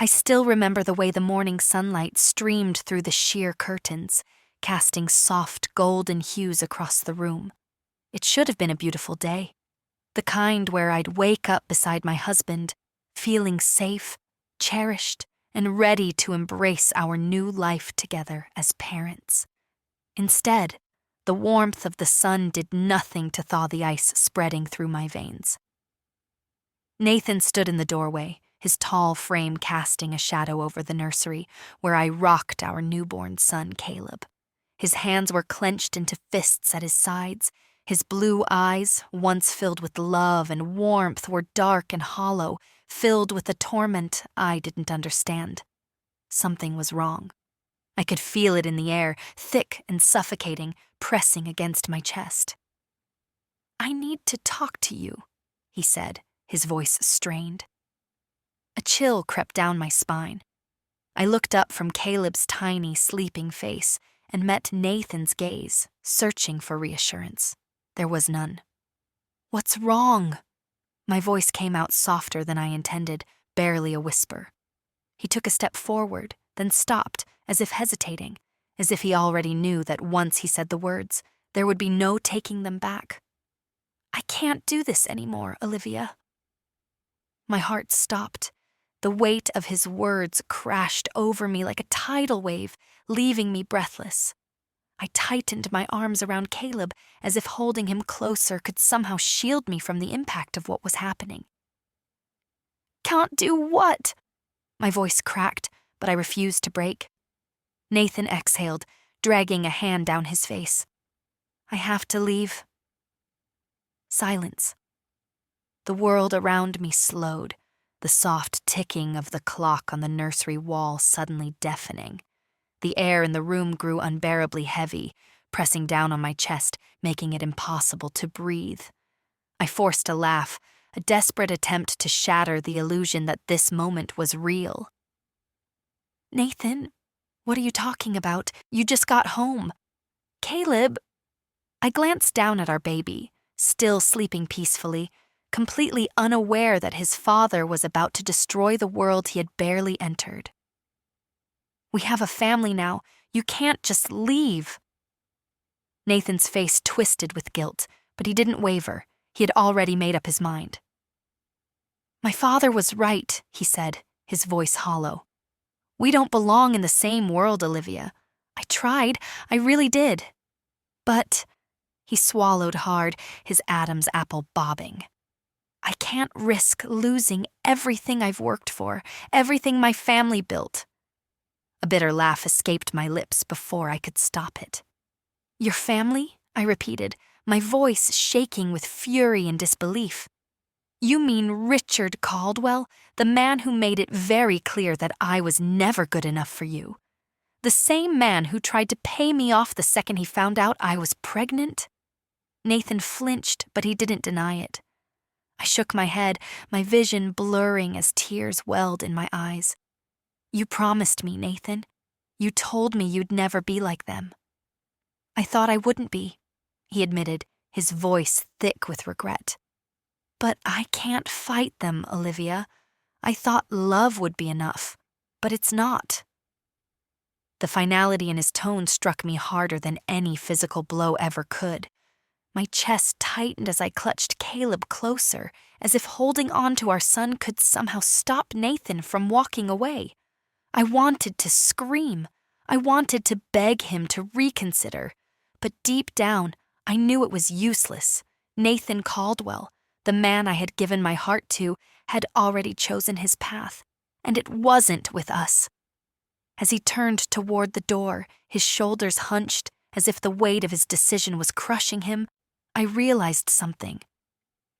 I still remember the way the morning sunlight streamed through the sheer curtains, casting soft golden hues across the room. It should have been a beautiful day, the kind where I'd wake up beside my husband, feeling safe, cherished, and ready to embrace our new life together as parents. Instead, the warmth of the sun did nothing to thaw the ice spreading through my veins. Nathan stood in the doorway, his tall frame casting a shadow over the nursery where I rocked our newborn son, Caleb. His hands were clenched into fists at his sides. His blue eyes, once filled with love and warmth, were dark and hollow, filled with a torment I didn't understand. Something was wrong. I could feel it in the air, thick and suffocating, pressing against my chest. "I need to talk to you," he said, his voice strained. A chill crept down my spine. I looked up from Caleb's tiny, sleeping face and met Nathan's gaze, searching for reassurance. There was none. "What's wrong?" My voice came out softer than I intended, barely a whisper. He took a step forward, then stopped, as if hesitating, as if he already knew that once he said the words, there would be no taking them back. "I can't do this anymore, Olivia." My heart stopped. The weight of his words crashed over me like a tidal wave, leaving me breathless. I tightened my arms around Caleb as if holding him closer could somehow shield me from the impact of what was happening. "Can't do what?" My voice cracked, but I refused to break. Nathan exhaled, dragging a hand down his face. "I have to leave." Silence. The world around me slowed, the soft ticking of the clock on the nursery wall suddenly deafening. The air in the room grew unbearably heavy, pressing down on my chest, making it impossible to breathe. I forced a laugh, a desperate attempt to shatter the illusion that this moment was real. "Nathan, what are you talking about? You just got home." "Caleb." I glanced down at our baby, still sleeping peacefully, completely unaware that his father was about to destroy the world he had barely entered. "We have a family now. You can't just leave." Nathan's face twisted with guilt, but he didn't waver. He had already made up his mind. "My father was right," he said, his voice hollow. "We don't belong in the same world, Olivia. I tried, I really did. But," he swallowed hard, his Adam's apple bobbing, "I can't risk losing everything I've worked for, everything my family built." A bitter laugh escaped my lips before I could stop it. "Your family?" I repeated, my voice shaking with fury and disbelief. "You mean Richard Caldwell, the man who made it very clear that I was never good enough for you? The same man who tried to pay me off the second he found out I was pregnant?" Nathan flinched, but he didn't deny it. I shook my head, my vision blurring as tears welled in my eyes. "You promised me, Nathan. You told me you'd never be like them." "I thought I wouldn't be," he admitted, his voice thick with regret. "But I can't fight them, Olivia. I thought love would be enough, but it's not." The finality in his tone struck me harder than any physical blow ever could. My chest tightened as I clutched Caleb closer, as if holding on to our son could somehow stop Nathan from walking away. I wanted to scream. I wanted to beg him to reconsider. But deep down, I knew it was useless. Nathan Caldwell, the man I had given my heart to, had already chosen his path, and it wasn't with us. As he turned toward the door, his shoulders hunched, as if the weight of his decision was crushing him, I realized something.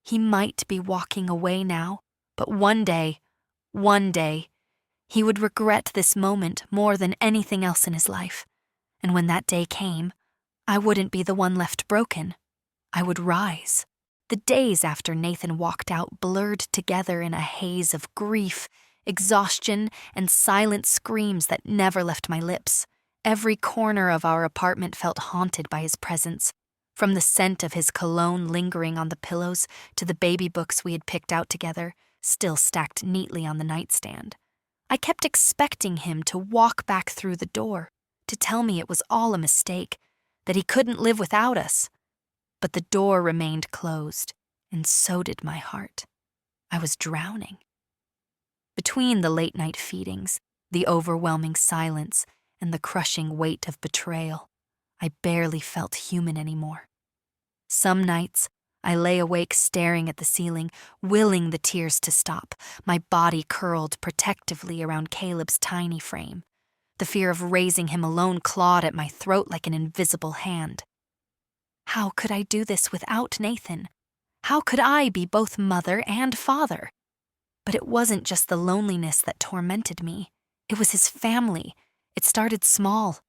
He might be walking away now, but one day, he would regret this moment more than anything else in his life. And when that day came, I wouldn't be the one left broken. I would rise. The days after Nathan walked out blurred together in a haze of grief, exhaustion, and silent screams that never left my lips. Every corner of our apartment felt haunted by his presence, from the scent of his cologne lingering on the pillows to the baby books we had picked out together, still stacked neatly on the nightstand. I kept expecting him to walk back through the door, to tell me it was all a mistake, that he couldn't live without us. But the door remained closed, and so did my heart. I was drowning. Between the late-night feedings, the overwhelming silence, and the crushing weight of betrayal, I barely felt human anymore. Some nights, I lay awake staring at the ceiling, willing the tears to stop, my body curled protectively around Caleb's tiny frame. The fear of raising him alone clawed at my throat like an invisible hand. How could I do this without Nathan? How could I be both mother and father? But it wasn't just the loneliness that tormented me. It was his family. It started small.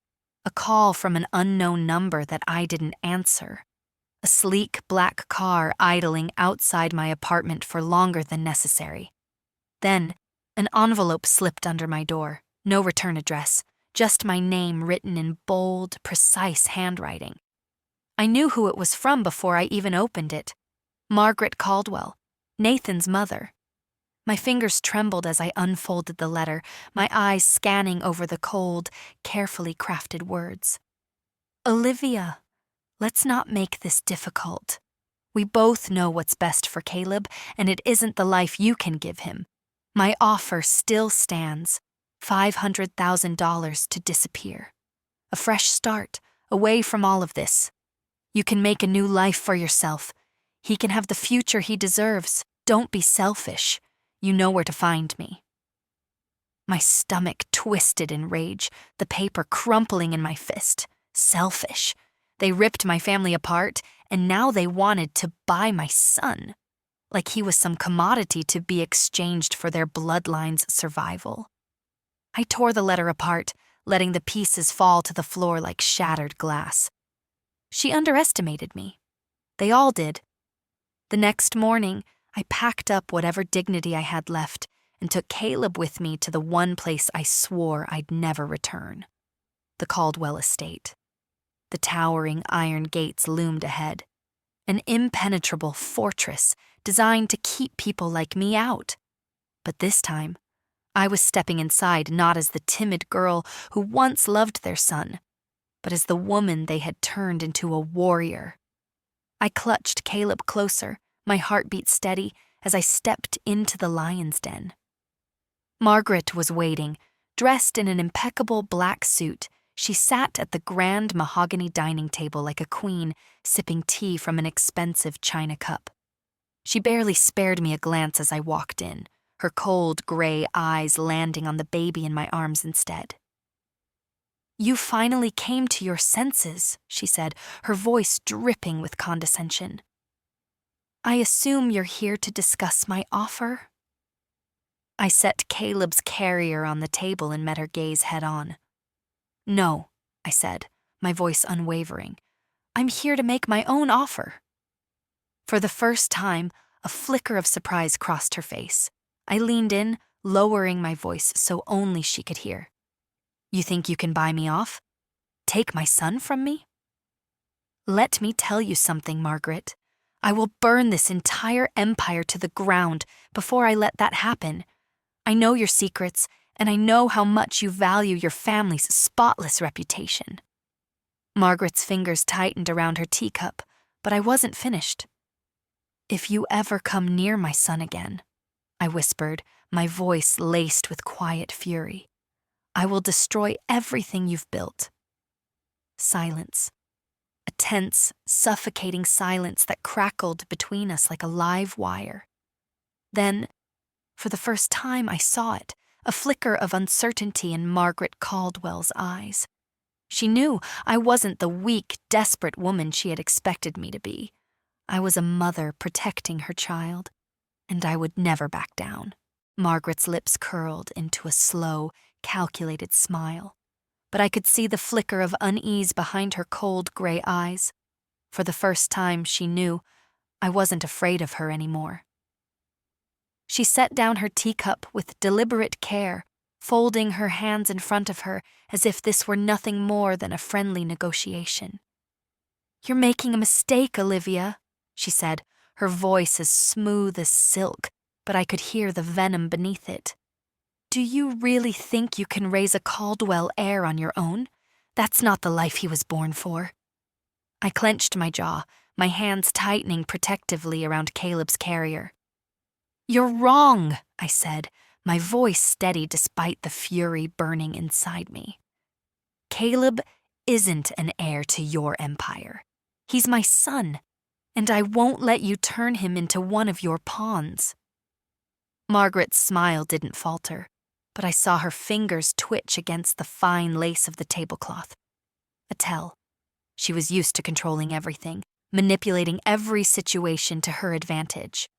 A call from an unknown number that I didn't answer. A sleek black car idling outside my apartment for longer than necessary. Then, an envelope slipped under my door. No return address, just my name written in bold, precise handwriting. I knew who it was from before I even opened it. Margaret Caldwell, Nathan's mother. My fingers trembled as I unfolded the letter, my eyes scanning over the cold, carefully crafted words. Olivia, let's not make this difficult. We both know what's best for Caleb, and it isn't the life you can give him. My offer still stands, $500,000 to disappear. A fresh start, away from all of this. You can make a new life for yourself. He can have the future he deserves. Don't be selfish. You know where to find me. My stomach twisted in rage, the paper crumpling in my fist. Selfish. They ripped my family apart, and now they wanted to buy my son. Like he was some commodity to be exchanged for their bloodline's survival. I tore the letter apart, letting the pieces fall to the floor like shattered glass. She underestimated me. They all did. The next morning, I packed up whatever dignity I had left and took Caleb with me to the one place I swore I'd never return, the Caldwell estate. The towering iron gates loomed ahead, an impenetrable fortress designed to keep people like me out. But this time, I was stepping inside not as the timid girl who once loved their son, but as the woman they had turned into a warrior. I clutched Caleb closer, my heartbeat steady, as I stepped into the lion's den. Margaret was waiting, dressed in an impeccable black suit. She sat at the grand mahogany dining table like a queen, sipping tea from an expensive china cup. She barely spared me a glance as I walked in, her cold gray eyes landing on the baby in my arms instead. You finally came to your senses, she said, her voice dripping with condescension. I assume you're here to discuss my offer? I set Caleb's carrier on the table and met her gaze head on. No, I said, my voice unwavering. I'm here to make my own offer. For the first time, a flicker of surprise crossed her face. I leaned in, lowering my voice so only she could hear. You think you can buy me off? Take my son from me? Let me tell you something, Margaret. I will burn this entire empire to the ground before I let that happen. I know your secrets, and I know how much you value your family's spotless reputation. Margaret's fingers tightened around her teacup, but I wasn't finished. If you ever come near my son again, I whispered, my voice laced with quiet fury, I will destroy everything you've built. Silence. A tense, suffocating silence that crackled between us like a live wire. Then, for the first time, I saw it, a flicker of uncertainty in Margaret Caldwell's eyes. She knew I wasn't the weak, desperate woman she had expected me to be. I was a mother protecting her child, and I would never back down. Margaret's lips curled into a slow, calculated smile, but I could see the flicker of unease behind her cold gray eyes. For the first time, she knew I wasn't afraid of her anymore. She set down her teacup with deliberate care, folding her hands in front of her as if this were nothing more than a friendly negotiation. You're making a mistake, Olivia, she said, her voice as smooth as silk, but I could hear the venom beneath it. Do you really think you can raise a Caldwell heir on your own? That's not the life he was born for. I clenched my jaw, my hands tightening protectively around Caleb's carrier. You're wrong, I said, my voice steady despite the fury burning inside me. Caleb isn't an heir to your empire. He's my son, and I won't let you turn him into one of your pawns. Margaret's smile didn't falter, but I saw her fingers twitch against the fine lace of the tablecloth. A tell. She was used to controlling everything, manipulating every situation to her advantage.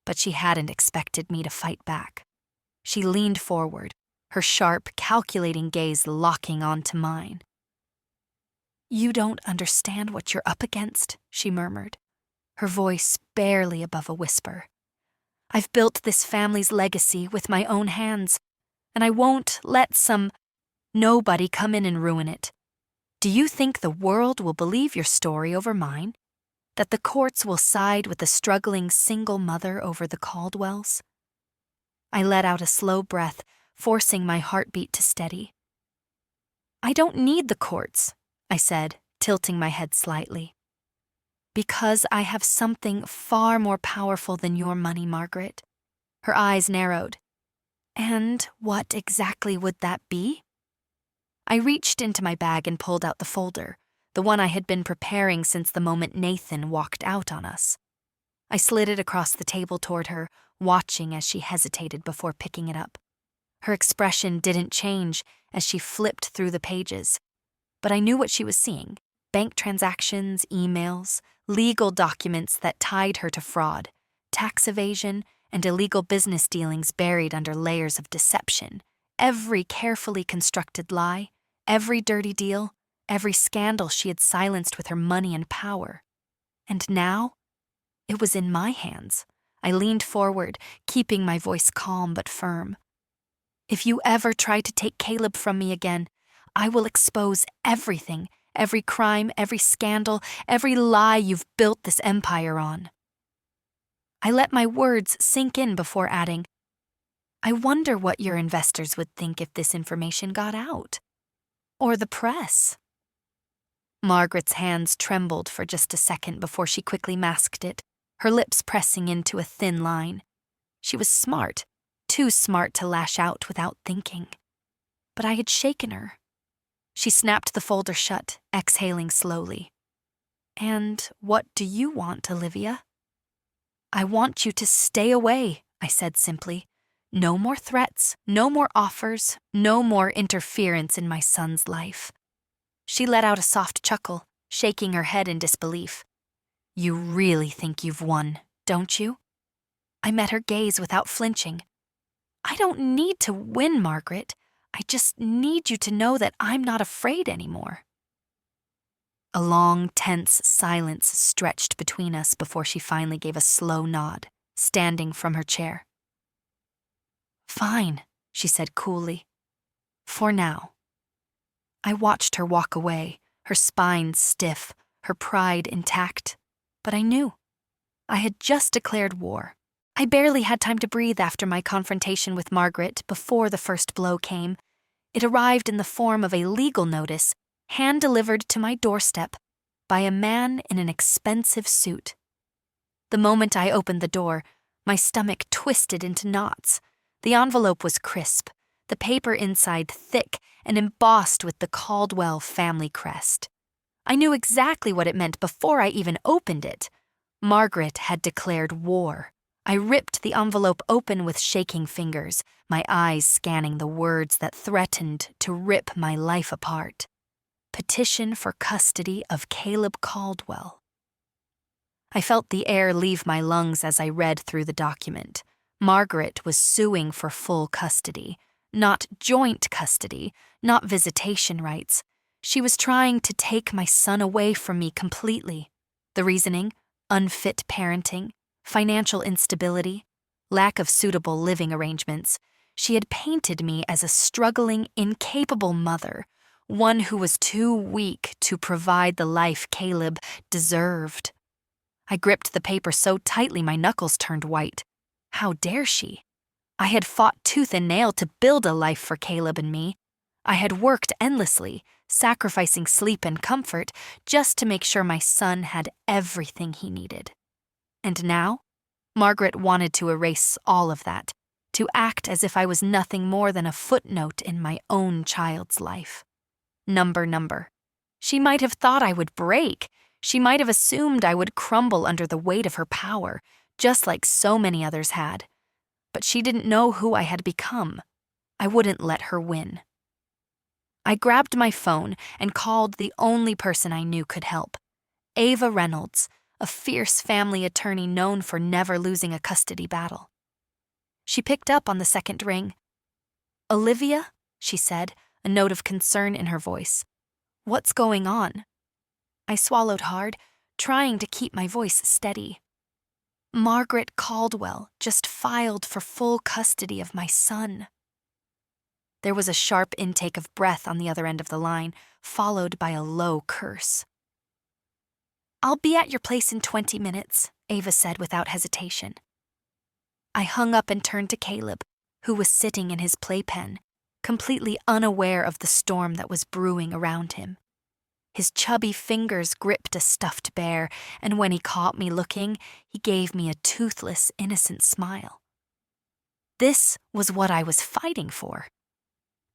But she hadn't expected me to fight back. She leaned forward, her sharp, calculating gaze locking onto mine. You don't understand what you're up against, she murmured, her voice barely above a whisper. I've built this family's legacy with my own hands, and I won't let some nobody come in and ruin it. Do you think the world will believe your story over mine? That the courts will side with the struggling single mother over the Caldwells? I let out a slow breath, forcing my heartbeat to steady. I don't need the courts, I said, tilting my head slightly. Because I have something far more powerful than your money, Margaret. Her eyes narrowed. And what exactly would that be? I reached into my bag and pulled out the folder, the one I had been preparing since the moment Nathan walked out on us. I slid it across the table toward her, watching as she hesitated before picking it up. Her expression didn't change as she flipped through the pages, but I knew what she was seeing: bank transactions, emails, legal documents that tied her to fraud, tax evasion, and illegal business dealings buried under layers of deception. Every carefully constructed lie, every dirty deal, every scandal she had silenced with her money and power. And now, it was in my hands. I leaned forward, keeping my voice calm but firm. If you ever try to take Caleb from me again, I will expose everything, every crime, every scandal, every lie you've built this empire on. I let my words sink in before adding, I wonder what your investors would think if this information got out. Or the press. Margaret's hands trembled for just a second before she quickly masked it, her lips pressing into a thin line. She was smart, too smart to lash out without thinking. But I had shaken her. She snapped the folder shut, exhaling slowly. And what do you want, Olivia? I want you to stay away, I said simply. No more threats, no more offers, no more interference in my son's life. She let out a soft chuckle, shaking her head in disbelief. You really think you've won, don't you? I met her gaze without flinching. I don't need to win, Margaret. I just need you to know that I'm not afraid anymore. A long, tense silence stretched between us before she finally gave a slow nod, standing from her chair. Fine, she said coolly. For now. I watched her walk away, her spine stiff, her pride intact. But I knew. I had just declared war. I barely had time to breathe after my confrontation with Margaret before the first blow came. It arrived in the form of a legal notice, hand-delivered to my doorstep by a man in an expensive suit. The moment I opened the door, my stomach twisted into knots. The envelope was crisp, the paper inside thick and embossed with the Caldwell family crest. I knew exactly what it meant before I even opened it. Margaret had declared war. I ripped the envelope open with shaking fingers, my eyes scanning the words that threatened to rip my life apart. Petition for custody of Caleb Caldwell. I felt the air leave my lungs as I read through the document. Margaret was suing for full custody, not joint custody, not visitation rights. She was trying to take my son away from me completely. The reasoning: unfit parenting, financial instability, lack of suitable living arrangements. She had painted me as a struggling, incapable mother, one who was too weak to provide the life Caleb deserved. I gripped the paper so tightly my knuckles turned white. How dare she? I had fought tooth and nail to build a life for Caleb and me. I had worked endlessly, sacrificing sleep and comfort just to make sure my son had everything he needed. And now, Margaret wanted to erase all of that, to act as if I was nothing more than a footnote in my own child's life. Number. She might have thought I would break. She might have assumed I would crumble under the weight of her power, just like so many others had. But she didn't know who I had become. I wouldn't let her win. I grabbed my phone and called the only person I knew could help, Ava Reynolds, a fierce family attorney known for never losing a custody battle. She picked up on the second ring. "Olivia," she said, a note of concern in her voice. "What's going on?" I swallowed hard, trying to keep my voice steady. "Margaret Caldwell just filed for full custody of my son." There was a sharp intake of breath on the other end of the line, followed by a low curse. "I'll be at your place in 20 minutes, Ava said without hesitation. I hung up and turned to Caleb, who was sitting in his playpen, completely unaware of the storm that was brewing around him. His chubby fingers gripped a stuffed bear, and when he caught me looking, he gave me a toothless, innocent smile. This was what I was fighting for.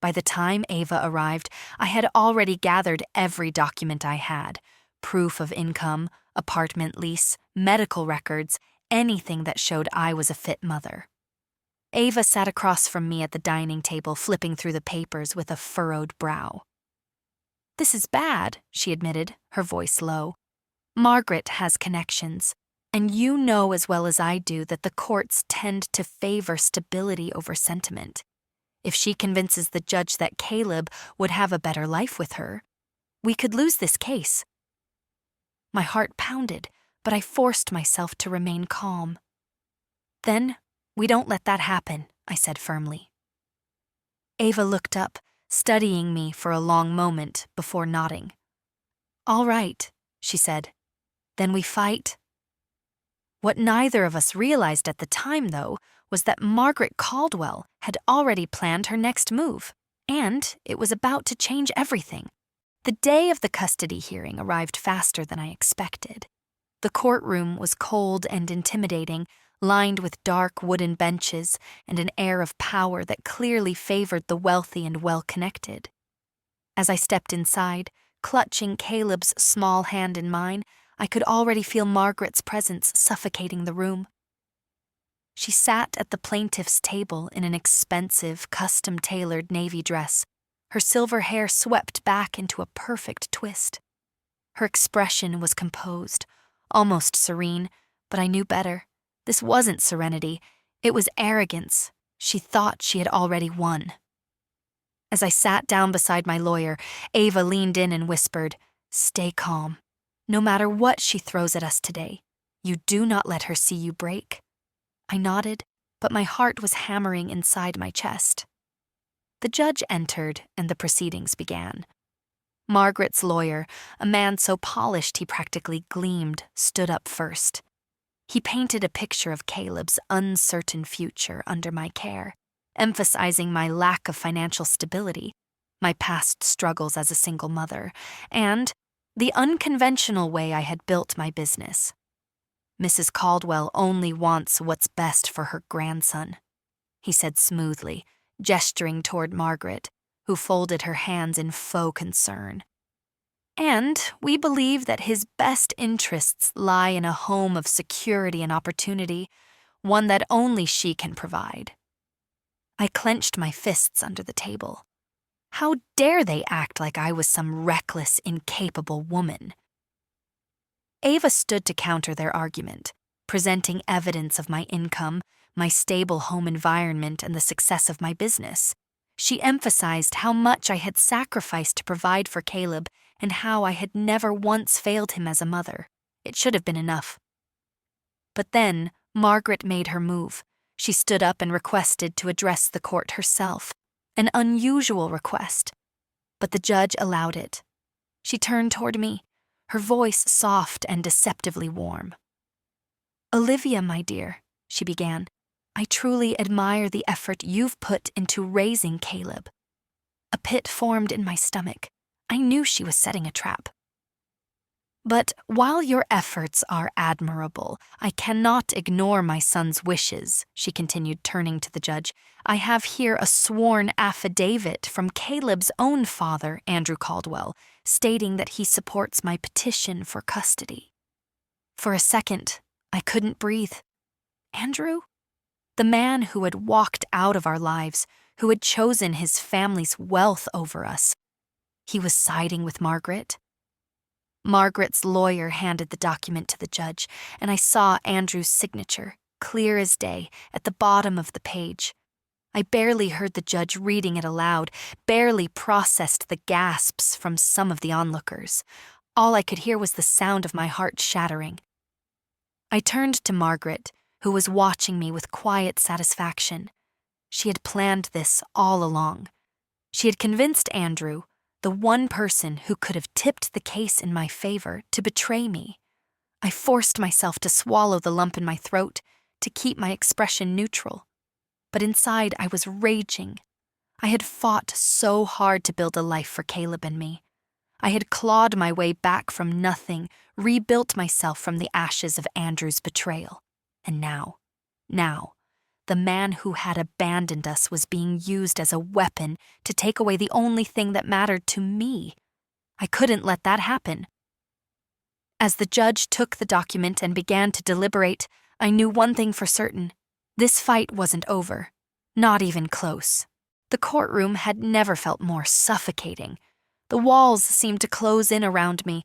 By the time Ava arrived, I had already gathered every document I had: proof of income, apartment lease, medical records, anything that showed I was a fit mother. Ava sat across from me at the dining table, flipping through the papers with a furrowed brow. "This is bad," she admitted, her voice low. "Margaret has connections, and you know as well as I do that the courts tend to favor stability over sentiment. If she convinces the judge that Caleb would have a better life with her, we could lose this case." My heart pounded, but I forced myself to remain calm. "Then we don't let that happen," I said firmly. Ava looked up, studying me for a long moment before nodding. "All right," she said. "Then we fight." What neither of us realized at the time, though, was that Margaret Caldwell had already planned her next move, and it was about to change everything. The day of the custody hearing arrived faster than I expected. The courtroom was cold and intimidating, lined with dark wooden benches and an air of power that clearly favored the wealthy and well-connected. As I stepped inside, clutching Caleb's small hand in mine, I could already feel Margaret's presence suffocating the room. She sat at the plaintiff's table in an expensive, custom-tailored navy dress, her silver hair swept back into a perfect twist. Her expression was composed, almost serene, but I knew better. This wasn't serenity, it was arrogance. She thought she had already won. As I sat down beside my lawyer, Ava leaned in and whispered, "Stay calm. No matter what she throws at us today, you do not let her see you break." I nodded, but my heart was hammering inside my chest. The judge entered, and the proceedings began. Margaret's lawyer, a man so polished he practically gleamed, stood up first. He painted a picture of Caleb's uncertain future under my care, emphasizing my lack of financial stability, my past struggles as a single mother, and the unconventional way I had built my business. "Mrs. Caldwell only wants what's best for her grandson," he said smoothly, gesturing toward Margaret, who folded her hands in faux concern. "And we believe that his best interests lie in a home of security and opportunity, one that only she can provide." I clenched my fists under the table. How dare they act like I was some reckless, incapable woman? Ava stood to counter their argument, presenting evidence of my income, my stable home environment, and the success of my business. She emphasized how much I had sacrificed to provide for Caleb and how I had never once failed him as a mother. It should have been enough. But then Margaret made her move. She stood up and requested to address the court herself, an unusual request. But the judge allowed it. She turned toward me, her voice soft and deceptively warm. "Olivia, my dear," she began, I truly admire the effort you've put into raising Caleb. A pit formed in my stomach. I knew she was setting a trap. But while your efforts are admirable, I cannot ignore my son's wishes, she continued, turning to the judge. I have here a sworn affidavit from Caleb's own father, Andrew Caldwell, stating that he supports my petition for custody. For a second, I couldn't breathe. Andrew? The man who had walked out of our lives, who had chosen his family's wealth over us. He was siding with Margaret. Margaret's lawyer handed the document to the judge, and I saw Andrew's signature, clear as day, at the bottom of the page. I barely heard the judge reading it aloud, barely processed the gasps from some of the onlookers. All I could hear was the sound of my heart shattering. I turned to Margaret, who was watching me with quiet satisfaction. She had planned this all along. She had convinced Andrew, the one person who could have tipped the case in my favor, to betray me. I forced myself to swallow the lump in my throat, to keep my expression neutral. But inside I was raging. I had fought so hard to build a life for Caleb and me. I had clawed my way back from nothing, rebuilt myself from the ashes of Andrew's betrayal. And now, the man who had abandoned us was being used as a weapon to take away the only thing that mattered to me. I couldn't let that happen. As the judge took the document and began to deliberate, I knew one thing for certain. This fight wasn't over. Not even close. The courtroom had never felt more suffocating. The walls seemed to close in around me,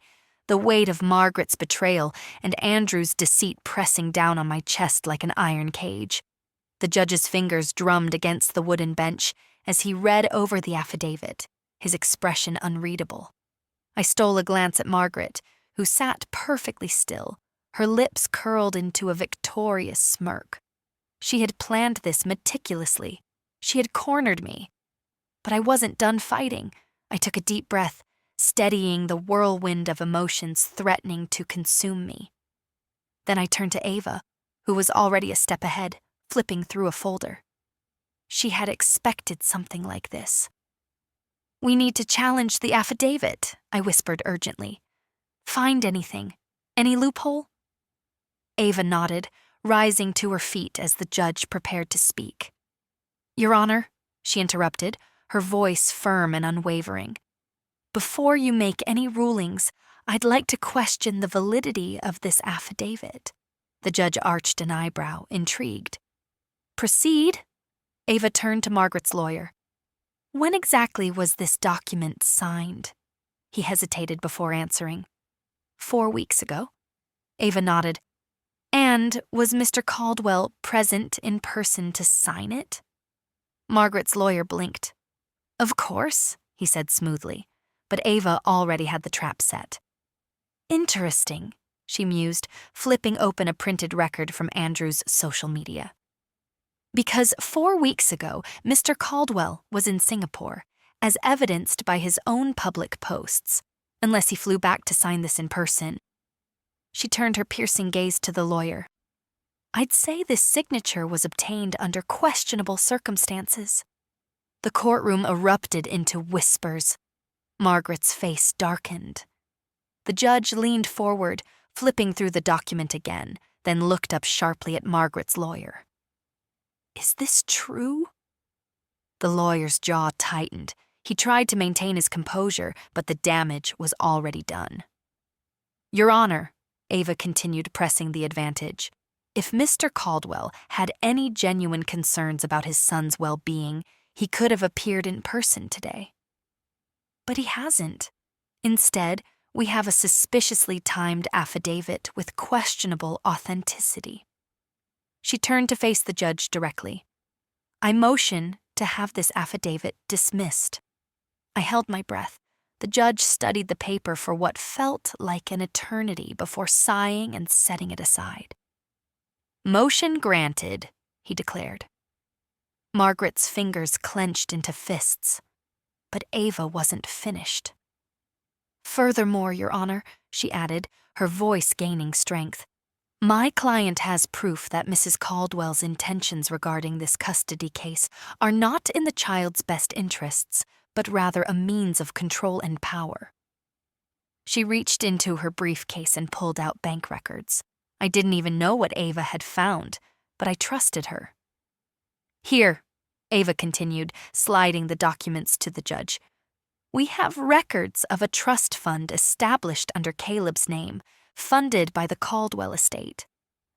the weight of Margaret's betrayal and Andrew's deceit pressing down on my chest like an iron cage. The judge's fingers drummed against the wooden bench as he read over the affidavit, his expression unreadable. I stole a glance at Margaret, who sat perfectly still, her lips curled into a victorious smirk. She had planned this meticulously. She had cornered me. But I wasn't done fighting. I took a deep breath, steadying the whirlwind of emotions threatening to consume me. Then I turned to Ava, who was already a step ahead, flipping through a folder. She had expected something like this. "We need to challenge the affidavit," I whispered urgently. "Find anything? Any loophole?" Ava nodded, rising to her feet as the judge prepared to speak. "Your Honor," she interrupted, her voice firm and unwavering. "Before you make any rulings, I'd like to question the validity of this affidavit." The judge arched an eyebrow, intrigued. "Proceed." Ava turned to Margaret's lawyer. "When exactly was this document signed?" He hesitated before answering. 4 weeks ago." Ava nodded. "And was Mr. Caldwell present in person to sign it?" Margaret's lawyer blinked. "Of course," he said smoothly, but Ava already had the trap set. "Interesting," she mused, flipping open a printed record from Andrew's social media. "Because 4 weeks ago, Mr. Caldwell was in Singapore, as evidenced by his own public posts, unless he flew back to sign this in person." She turned her piercing gaze to the lawyer. "I'd say this signature was obtained under questionable circumstances." The courtroom erupted into whispers. Margaret's face darkened. The judge leaned forward, flipping through the document again, then looked up sharply at Margaret's lawyer. "Is this true?" The lawyer's jaw tightened. He tried to maintain his composure, but the damage was already done. "Your Honor," Ava continued, pressing the advantage, "if Mr. Caldwell had any genuine concerns about his son's well-being, he could have appeared in person today." "But he hasn't. Instead, we have a suspiciously timed affidavit with questionable authenticity." She turned to face the judge directly. "I motion to have this affidavit dismissed." I held my breath. The judge studied the paper for what felt like an eternity before sighing and setting it aside. "Motion granted," he declared. Margaret's fingers clenched into fists, but Ava wasn't finished. "Furthermore, Your Honor," she added, her voice gaining strength, My client has proof that Mrs. Caldwell's intentions regarding this custody case are not in the child's best interests, but rather a means of control and power. She reached into her briefcase and pulled out bank records. I didn't even know what Ava had found, but I trusted her. Here, Ava continued, sliding the documents to the judge. We have records of a trust fund established under Caleb's name, funded by the Caldwell estate.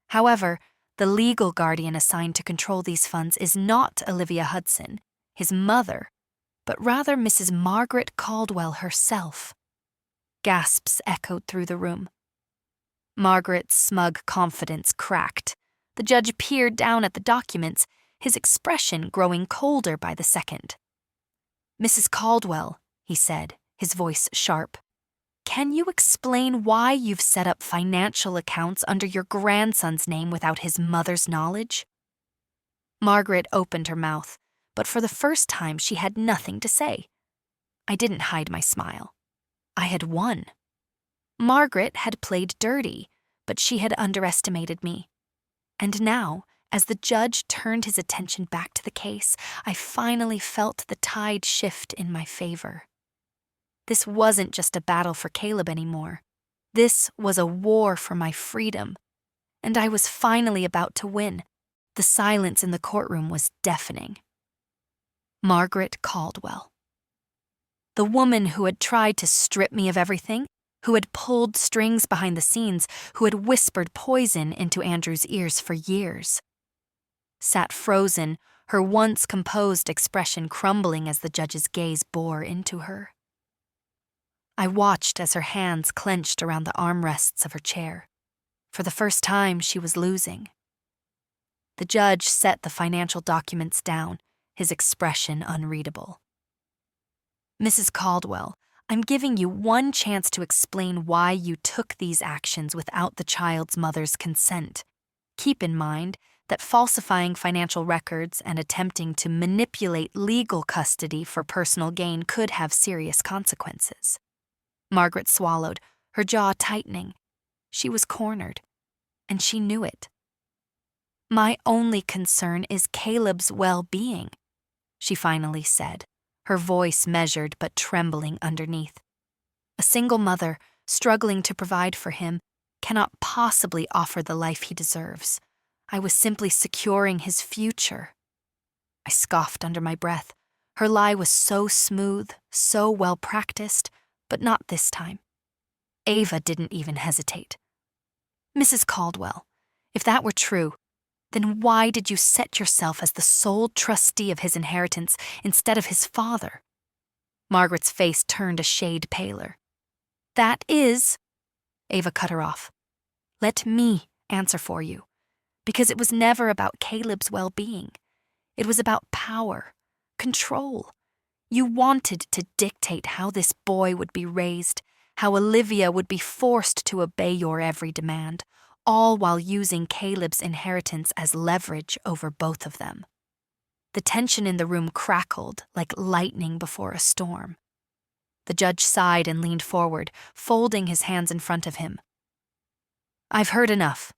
However, the legal guardian assigned to control these funds is not Olivia Hudson, his mother, but rather Mrs. Margaret Caldwell herself. Gasps echoed through the room. Margaret's smug confidence cracked. The judge peered down at the documents, his expression growing colder by the second. Mrs. Caldwell, he said, his voice sharp, can you explain why you've set up financial accounts under your grandson's name without his mother's knowledge? Margaret opened her mouth, but for the first time she had nothing to say. I didn't hide my smile. I had won. Margaret had played dirty, but she had underestimated me. And now, as the judge turned his attention back to the case, I finally felt the tide shift in my favor. This wasn't just a battle for Caleb anymore. This was a war for my freedom. And I was finally about to win. The silence in the courtroom was deafening. Margaret Caldwell. The woman who had tried to strip me of everything, who had pulled strings behind the scenes, who had whispered poison into Andrew's ears for years. Sat frozen, her once composed expression crumbling as the judge's gaze bore into her. I watched as her hands clenched around the armrests of her chair. For the first time, she was losing. The judge set the financial documents down, his expression unreadable. Mrs. Caldwell, I'm giving you one chance to explain why you took these actions without the child's mother's consent. Keep in mind that falsifying financial records and attempting to manipulate legal custody for personal gain could have serious consequences. Margaret swallowed, her jaw tightening. She was cornered, and she knew it. My only concern is Caleb's well-being, she finally said, her voice measured but trembling underneath. A single mother, struggling to provide for him, cannot possibly offer the life he deserves. I was simply securing his future. I scoffed under my breath. Her lie was so smooth, so well practiced, but not this time. Ava didn't even hesitate. Mrs. Caldwell, if that were true, then why did you set yourself as the sole trustee of his inheritance instead of his father? Margaret's face turned a shade paler. That is, Ava cut her off. Let me answer for you, because it was never about Caleb's well-being. It was about power, control. You wanted to dictate how this boy would be raised, how Olivia would be forced to obey your every demand, all while using Caleb's inheritance as leverage over both of them. The tension in the room crackled like lightning before a storm. The judge sighed and leaned forward, folding his hands in front of him. I've heard enough.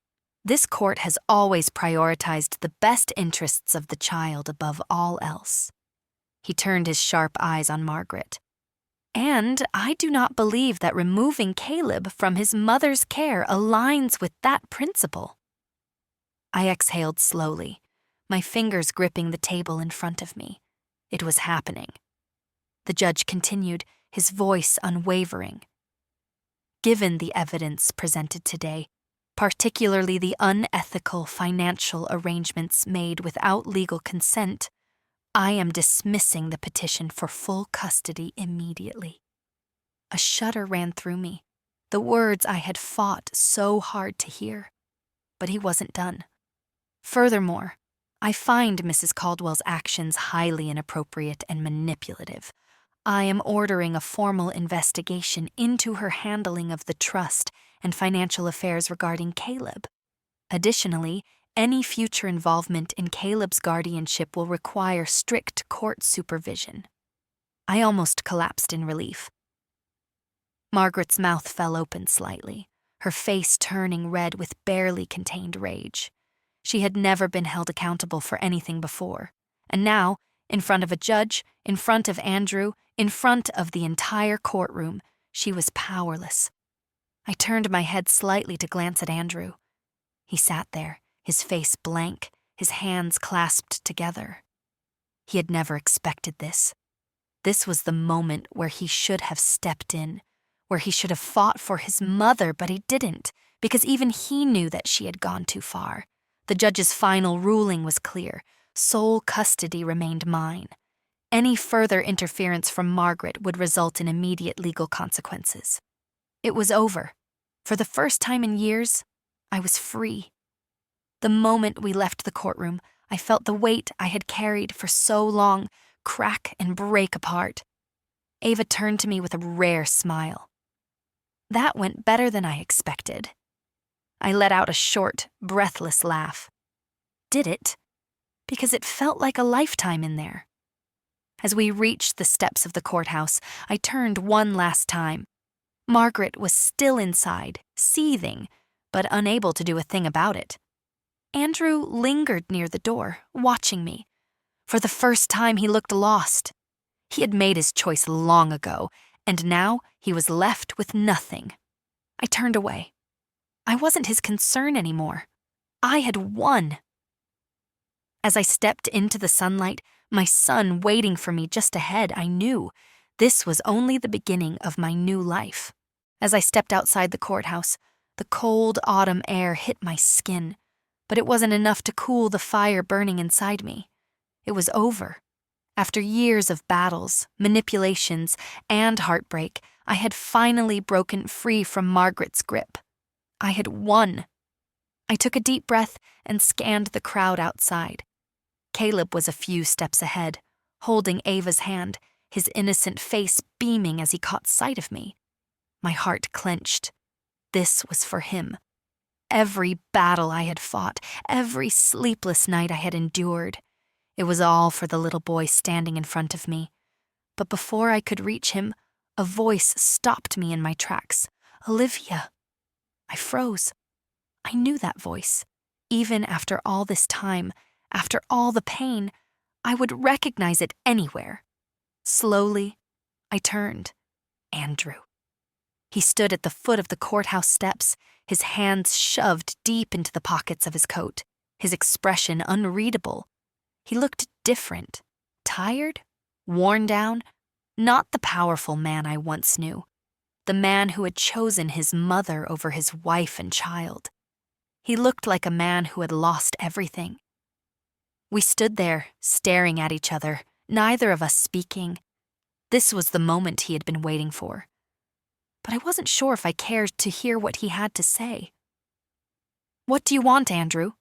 This court has always prioritized the best interests of the child above all else. He turned his sharp eyes on Margaret. And I do not believe that removing Caleb from his mother's care aligns with that principle. I exhaled slowly, my fingers gripping the table in front of me. It was happening. The judge continued, his voice unwavering. Given the evidence presented today, particularly the unethical financial arrangements made without legal consent, I am dismissing the petition for full custody immediately. A shudder ran through me, the words I had fought so hard to hear. But he wasn't done. Furthermore, I find Mrs. Caldwell's actions highly inappropriate and manipulative. I am ordering a formal investigation into her handling of the trust and financial affairs regarding Caleb. Additionally, any future involvement in Caleb's guardianship will require strict court supervision. I almost collapsed in relief. Margaret's mouth fell open slightly, her face turning red with barely contained rage. She had never been held accountable for anything before, and now, in front of a judge, in front of Andrew, in front of the entire courtroom, she was powerless. I turned my head slightly to glance at Andrew. He sat there, his face blank, his hands clasped together. He had never expected this. This was the moment where he should have stepped in, where he should have fought for his mother, but he didn't, because even he knew that she had gone too far. The judge's final ruling was clear. Sole custody remained mine. Any further interference from Margaret would result in immediate legal consequences. It was over. For the first time in years, I was free. The moment we left the courtroom, I felt the weight I had carried for so long crack and break apart. Ava turned to me with a rare smile. That went better than I expected. I let out a short, breathless laugh. Did it? Because it felt like a lifetime in there. As we reached the steps of the courthouse, I turned one last time. Margaret was still inside, seething, but unable to do a thing about it. Andrew lingered near the door, watching me. For the first time, he looked lost. He had made his choice long ago, and now he was left with nothing. I turned away. I wasn't his concern anymore. I had won. As I stepped into the sunlight, my son waiting for me just ahead, I knew this was only the beginning of my new life. As I stepped outside the courthouse, the cold autumn air hit my skin, but it wasn't enough to cool the fire burning inside me. It was over. After years of battles, manipulations, and heartbreak, I had finally broken free from Margaret's grip. I had won. I took a deep breath and scanned the crowd outside. Caleb was a few steps ahead, holding Ava's hand, his innocent face beaming as he caught sight of me. My heart clenched. This was for him. Every battle I had fought, every sleepless night I had endured, it was all for the little boy standing in front of me. But before I could reach him, a voice stopped me in my tracks. Olivia. I froze. I knew that voice. Even after all this time, after all the pain, I would recognize it anywhere. Slowly, I turned. Andrew. He stood at the foot of the courthouse steps, his hands shoved deep into the pockets of his coat, his expression unreadable. He looked different, tired, worn down, not the powerful man I once knew, the man who had chosen his mother over his wife and child. He looked like a man who had lost everything. We stood there, staring at each other, neither of us speaking. This was the moment he had been waiting for. But I wasn't sure if I cared to hear what he had to say. "What do you want, Andrew?"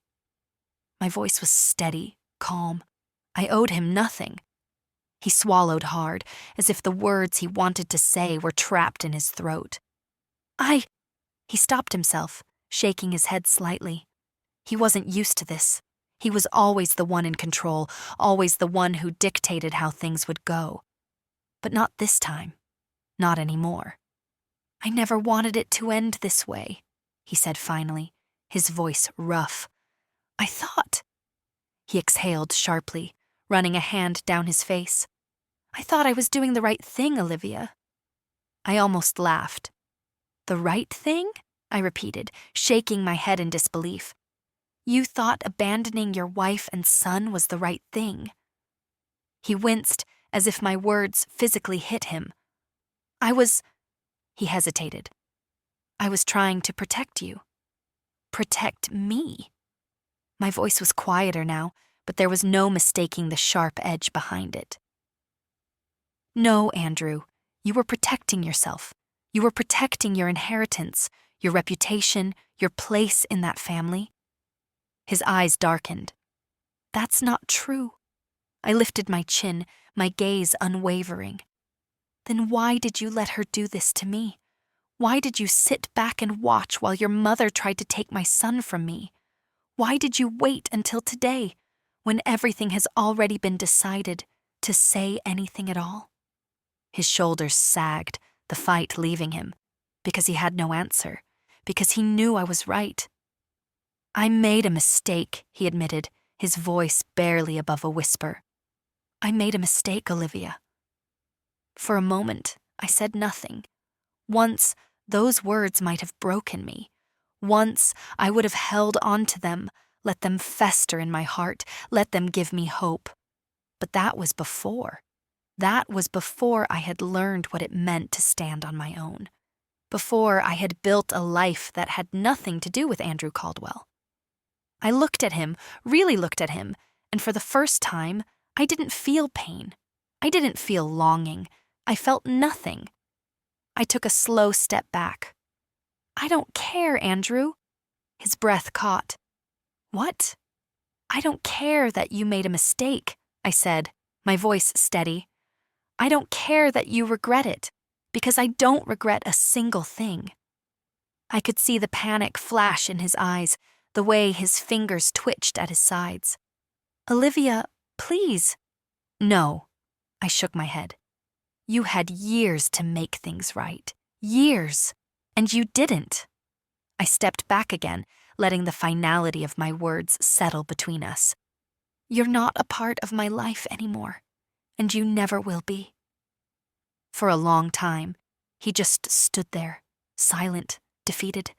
My voice was steady, calm. I owed him nothing. He swallowed hard, as if the words he wanted to say were trapped in his throat. He stopped himself, shaking his head slightly. He wasn't used to this. He was always the one in control, always the one who dictated how things would go. But not this time. Not anymore. "I never wanted it to end this way," he said finally, his voice rough. "I thought—" He exhaled sharply, running a hand down his face. "I thought I was doing the right thing, Olivia." I almost laughed. "The right thing?" I repeated, shaking my head in disbelief. "You thought abandoning your wife and son was the right thing." He winced, as if my words physically hit him. He hesitated. "I was trying to protect you." Protect me. My voice was quieter now, but there was no mistaking the sharp edge behind it. "No, Andrew, you were protecting yourself. You were protecting your inheritance, your reputation, your place in that family." His eyes darkened. "That's not true." I lifted my chin, my gaze unwavering. "Then why did you let her do this to me? Why did you sit back and watch while your mother tried to take my son from me? Why did you wait until today, when everything has already been decided, to say anything at all?" His shoulders sagged, the fight leaving him, because he had no answer, because he knew I was right. I made a mistake, he admitted, his voice barely above a whisper. I made a mistake, Olivia. For a moment, I said nothing. Once, those words might have broken me. Once, I would have held on to them, let them fester in my heart, let them give me hope. But that was before. That was before I had learned what it meant to stand on my own. Before I had built a life that had nothing to do with Andrew Caldwell. I looked at him, really looked at him, and for the first time, I didn't feel pain. I didn't feel longing. I felt nothing. I took a slow step back. I don't care, Andrew. His breath caught. What? I don't care that you made a mistake, I said, my voice steady. I don't care that you regret it, because I don't regret a single thing. I could see the panic flash in his eyes, the way his fingers twitched at his sides. Olivia, please. No, I shook my head. You had years to make things right. Years. And you didn't. I stepped back again, letting the finality of my words settle between us. You're not a part of my life anymore, and you never will be. For a long time, he just stood there, silent, defeated.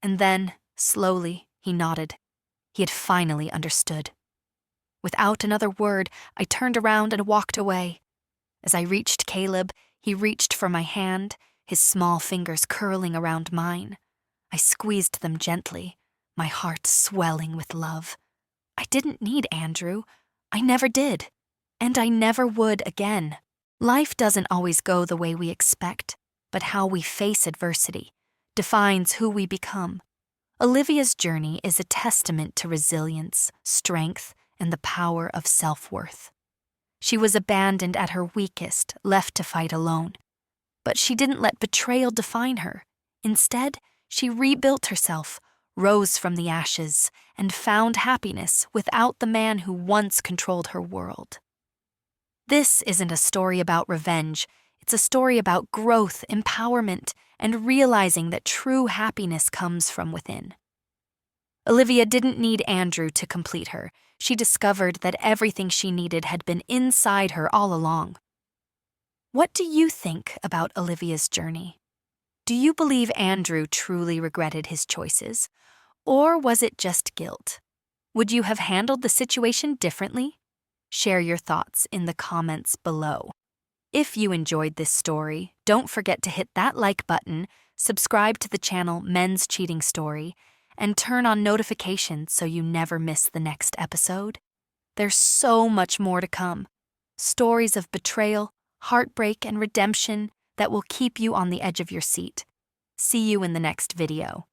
And then, slowly, he nodded. He had finally understood. Without another word, I turned around and walked away. As I reached Caleb, he reached for my hand, his small fingers curling around mine. I squeezed them gently, my heart swelling with love. I didn't need Andrew. I never did. And I never would again. Life doesn't always go the way we expect, but how we face adversity defines who we become. Olivia's journey is a testament to resilience, strength, and the power of self-worth. She was abandoned at her weakest, left to fight alone. But she didn't let betrayal define her. Instead, she rebuilt herself, rose from the ashes, and found happiness without the man who once controlled her world. This isn't a story about revenge. It's a story about growth, empowerment, and realizing that true happiness comes from within. Olivia didn't need Andrew to complete her. She discovered that everything she needed had been inside her all along. What do you think about Olivia's journey? Do you believe Andrew truly regretted his choices, or was it just guilt? Would you have handled the situation differently? Share your thoughts in the comments below. If you enjoyed this story, don't forget to hit that like button, subscribe to the channel Men's Cheating Story, and turn on notifications so you never miss the next episode. There's so much more to come. Stories of betrayal, heartbreak, and redemption that will keep you on the edge of your seat. See you in the next video.